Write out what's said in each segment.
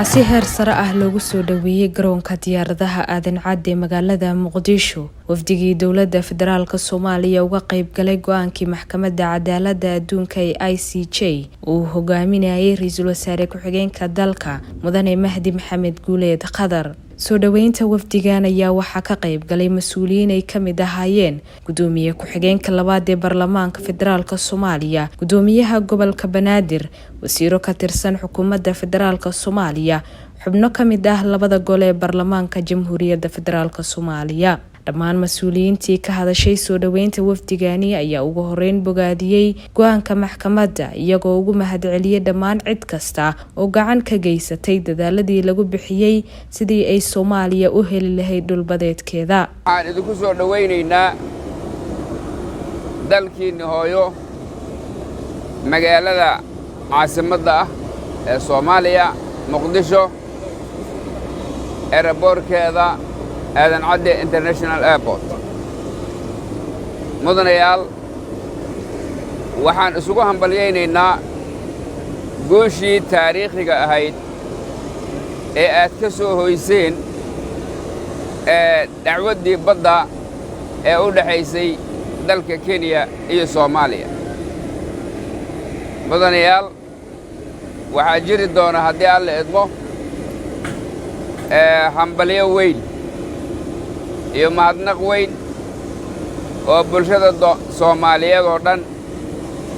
si heer sare ah loogu soo dhaweeyay garoonka diyaaradaha aadan cadde magaalada Muqdisho. wafdigii dowladda federaalka Soomaaliya uga qayb galay go'aankii maxkamadda cadaaladda adduunka ee ICJ uu hogaaminayay ra'iisul wasaare ku-xigeenka dalka Mudane Mahdi Maxamed Guuleed Qadar. soo dhaweynta wafdigan ayaa waxaa ka qayb galay mas'uuliyiin ay kamid ahaayeen gudoomiye ku-xigeenka labaad ee baarlamaanka federaalka Soomaaliya, gudoomiyaha gobolka Banaadir, wasiiro ka tirsan xukuumadda federaalka Soomaaliya, xubno kamid ah labada gole ee baarlamaanka Jamhuuriyadda Federaalka Soomaaliya. dhammaan mas'uuliyiintii ka hadashay soo dhaweynta wafdigani ayaa ugu horeyn bogaadiyay go'aanka maxkamadda iyagoo ugu mahadceliyay dhammaan cid kasta oo gacan ka geysatay dadaaladii lagu bixiyay sidii ay Soomaaliya u heli lahayd dhulbadeedkeeda. waxaan idinku soo dhaweynaynaa dalkiina hooyo magaalada caasimadda ah ee Soomaaliya Muqdisho airportkeeda aadan cadde International Airport. mudanayaal waxaan isugu hambalyaynaynaa guushii taariikhiga ahayd ee aad ka soo hoyseen dacwaddii badda ee u dhaxaysay dalka Kenya iyo Soomaaliya. mudanayaal waxaa jiri doona haddii Alle idmo hambalyo weyn iyo mahadnaq weyn oo bulshada Soomaaliyeed oo dhan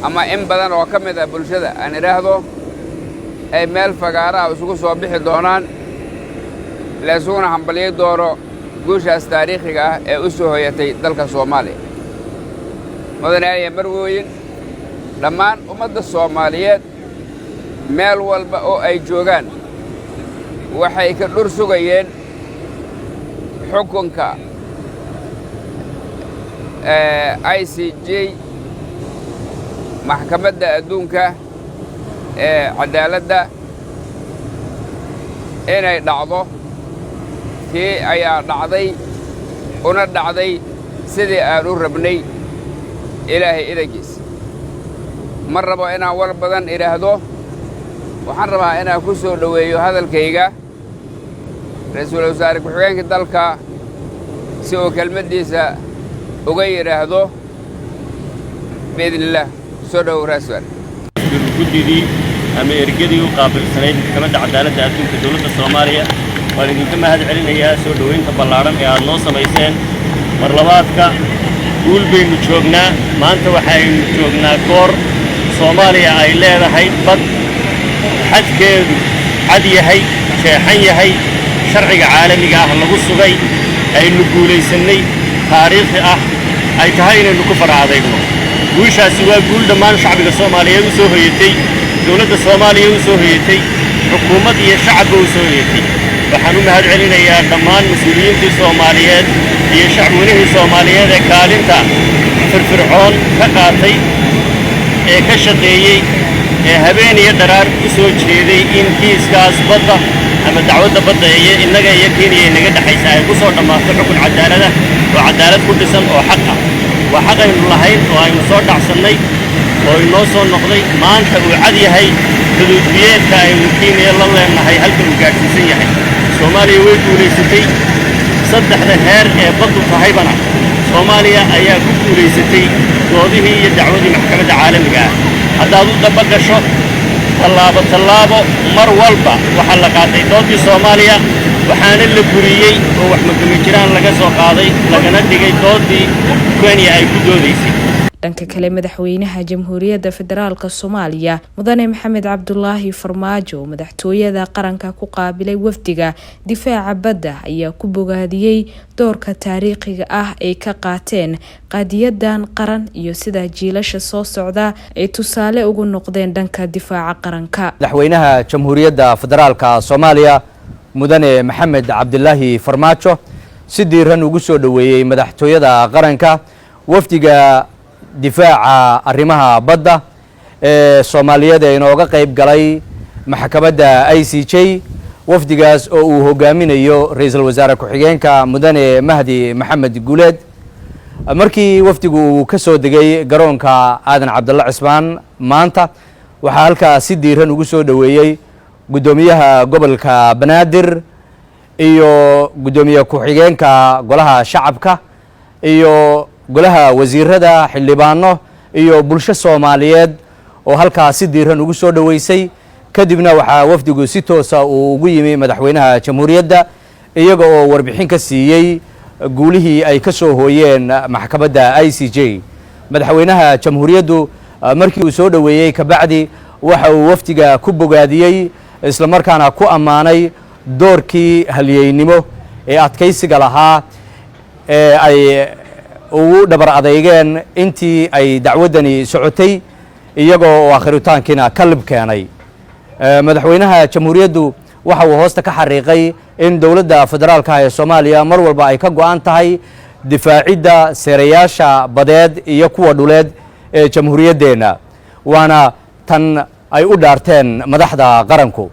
ama in badan oo ka mid ah bulshada aan iraahdo ay meel fagaaraha isugu soo bixi doonaan la isugu hambalyo doono guushaas taariikhiga ah ee u soo hoyatay dalka Soomaaliya. mudanayaal marwooyin dhammaan ummadda Soomaaliyeed meel walba oo ay joogaan waxay ka dhur sugayeen xukunka ICJ maxkamadda adduunka ee cadaaladda inay dhacdo tii ayaa dhacday una dhacday sidii aan u rabnay Ilaahay idankiisa. ma rabo inaan war badan iraahdo, waxaan rabaa inaan ku soo dhaweeyo hadalkayga ra'iisul wasaare ku-xigeenka dalka si uu kelmaddiisa uga yiraahdo biidnillah. soo dhawow ra'iisul guddigii ama ergadii u qaabilsanayd maxkamadda cadaaladda adduunka dowladda Soomaaliya waan idinka mahad celinayaa soo dhaweynta ballaaran ee aad noo samayseen. mar labaadka guul baynu joognaa. maanta waxaynu joognaa goor Soomaaliya ay leedahay bad xadkeedu cad yahay, jeexan yahay, sharciga caalamiga ah lagu sugay, aynu guulaysanay, taariikhi ah ay tahay inaynu ku faraadayno. guushaasi waa guul dhammaan shacbiga Soomaaliyeed u soo hoyatay, dowladda Soomaaliya u soo hoyatay, xukuumad iyo shacabba u soo hoyatay. waxaan u mahad celinayaa dhammaan mas'uuliyiintii Soomaaliyeed iyo shacabweynihii Soomaaliyeed ee kaalinta firfircoon ka qaatay ee ka shaqeeyey ee habeen iyo dharaar u soo jeeday in kiiskaas badda ama dacwadda badda ee innaga iyo Kenya inaga dhaxaysa ay ku soo dhammaato xukun cadaalad ah oo cadaalad ku dhisan oo xaq ah. waa xaq aynu lahayn oo aynu soo dhacsannay oo inoo soo noqday. maanta uu cad yahay xuduudbiyeedka aynu Kenya la leenahay halka uu gaadhsiisan yahay. Soomaaliya way guulaysatay saddexda heer ee baddu tahaybana Soomaaliya ayaa ku guulaysatay doodihii iyo dacwadii maxkamadda caalamiga ah. haddaad u daba gasho tallaabo mar walba waxaa la qaatay doodii Soomaaliya waxaana la buriyey oo wax magami jiraan laga soo qaaday lagana dhigay doodii Kenya ay ku doodaysay. dhanka kale madaxweynaha Jamhuuriyadda Federaalka Soomaaliya Mudane Maxamed Cabdullaahi Farmaajo madaxtooyada qaranka ku qaabilay wafdiga difaaca badda ayaa ku bogaadiyay doorka taariikhiga ah ay ka qaateen qadiyadan qaran iyo sida jiilasha soo socda ay tusaale ugu noqdeen dhanka difaaca qaranka. madaxweynaha Jamhuuriyadda Federaalka Soomaaliya Mudane Maxamed Cabdullaahi Farmaajo si diiran ugu soo dhaweeyay madaxtooyada qaranka wafdiga difaaca arrimaha badda ee Soomaaliyeed ee inooga qayb galay maxkamadda ICJ. wafdigaas oo uu hogaaminayo ra'iisul wasaare ku-xigeenka Mudane Mahdi Maxamed Guuleed. markii wafdigu uu ka soo degay garoonka aadan cabdulla cismaan maanta waxaa halkaa si diiran ugu soo dhaweeyay guddoomiyaha gobolka banaadir iyo guddoomiye ku-xigeenka golaha shacabka iyo golaha wasiirada xildhibaano iyo bulsho Soomaaliyeed oo halkaas si diiran ugu soo dhaweysay kadibna waxaa wafdigu si toosa ugu yimi madaxweynaha jamhuuriyadda iyaga oo warbixin ka siiyay guulihii ay ka soo hooyeen maxkamadda ICJ madaxweynaha jamhuuriyaddu markii uu soo dhaweeyay ka bacdi waxa uu wafdiga ku bogaadiyay isla markaana ku ammaanay doorkii halyeynimo ee adkaysiga lahaa ee ay ugu dhabar adeegeen intii ay dacwadani socotay iyagoo oo akhiritaankiina ka lib keenay madaxweynaha jamhuuriyaddu waxa uu hoosta ka xariiqay in dowladda federaalka ee Soomaaliya mar walba ay ka go'an tahay difaacidda seerayaasha badeed iyo kuwa dhuleed ee jamhuuriyaddeena waana tan ay u dhaarteen madaxda qaranku